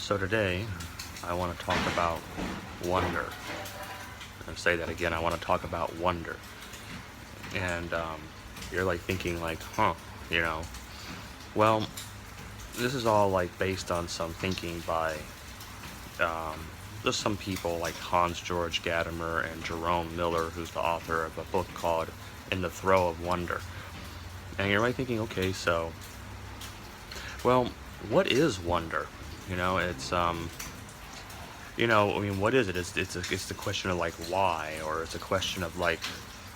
So today, I want to talk about wonder. I'm going to say that again. I want to talk about wonder. And you're like thinking like, you know, well, this is all like based on some thinking by um, just some people like Hans-Georg and Jerome Miller, who's the author of a book called In the Throe of Wonder. And you're like thinking, okay, so, well, what is wonder? I mean, what is it? It's the question of like why, or it's a question of like,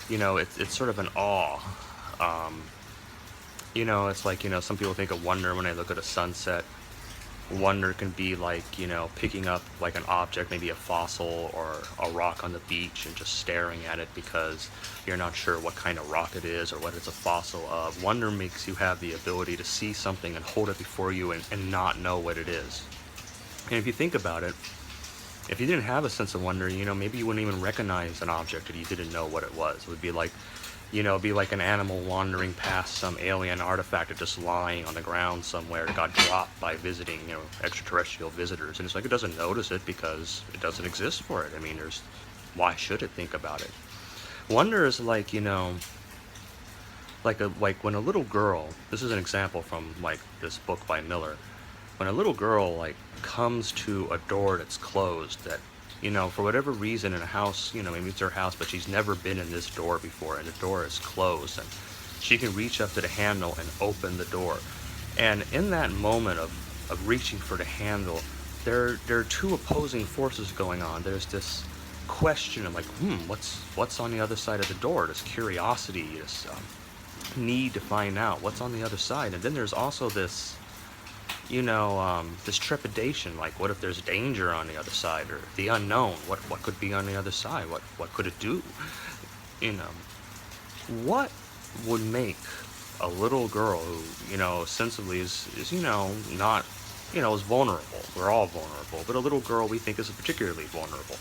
it's sort of an awe. Um, it's like, some people think of wonder when they look at a sunset. Wonder can be like, picking up like an object, maybe a fossil or a rock on the beach and just staring at it because you're not sure what kind of rock it is or what it's a fossil of. Wonder makes you have the ability to see something and hold it before you and not know what it is. And if you think about it, if you didn't have a sense of wonder, maybe you wouldn't even recognize an object if you didn't know what it was. It would be like, be like an animal wandering past some alien artifact that's just lying on the ground somewhere. It got dropped by visiting, extraterrestrial visitors. And it's like it doesn't notice it because it doesn't exist for it. I mean, why should it think about it? Wonder is like, like when a little girl, this is an example from like this book by Miller, when a little girl like comes to a door that's closed, that for whatever reason in a house, maybe it's her house, but she's never been in this door before and the door is closed, and she can reach up to the handle and open the door. And in that moment of reaching for the handle, there are two opposing forces going on. There's this question of like, what's on the other side of the door, this curiosity, this need to find out what's on the other side. And then there's also this this trepidation, like what if there's danger on the other side, or the unknown, what could be on the other side, what could it do, what would make a little girl who, sensibly is not, is vulnerable. We're all vulnerable, but a little girl we think is particularly vulnerable.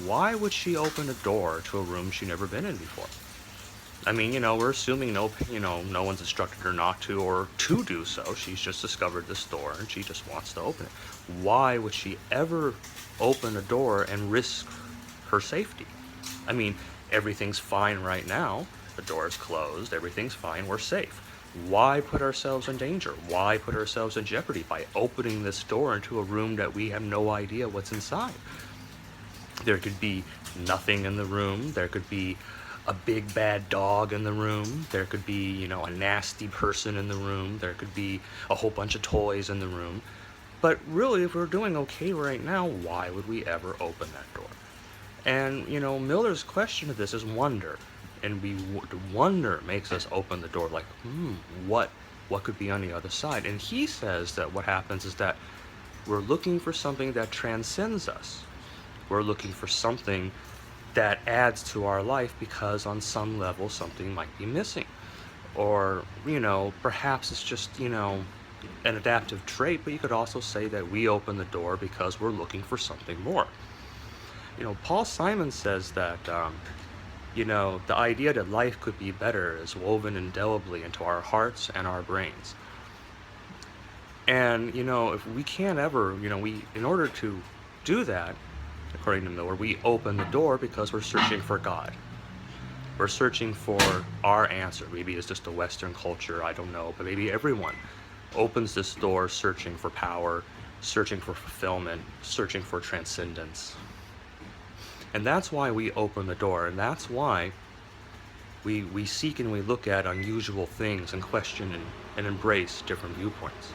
Why would she open a door to a room she's never been in before? I mean, we're assuming no one's instructed her not to or to do so. She's just discovered this door and she just wants to open it. Why would she ever open a door and risk her safety? I mean, everything's fine right now. The door is closed. Everything's fine. We're safe. Why put ourselves in danger? Why put ourselves in jeopardy by opening this door into a room that we have no idea what's inside? There could be nothing in the room. There could be a big bad dog in the room. There could be, a nasty person in the room. There could be a whole bunch of toys in the room. But really, if we're doing okay right now, why would we ever open that door? And, Miller's question to this is wonder. And wonder makes us open the door like, what could be on the other side? And he says that what happens is that we're looking for something that transcends us. We're looking for something that adds to our life because on some level something might be missing. Or, perhaps it's just, an adaptive trait, but you could also say that we open the door because we're looking for something more. Paul Simon says that, the idea that life could be better is woven indelibly into our hearts and our brains. And, if we can't ever, in order to do that, according to Miller, we open the door because we're searching for God. We're searching for our answer. Maybe it's just a Western culture, I don't know, but maybe everyone opens this door searching for power, searching for fulfillment, searching for transcendence. And that's why we open the door, and that's why we seek and we look at unusual things and question and embrace different viewpoints.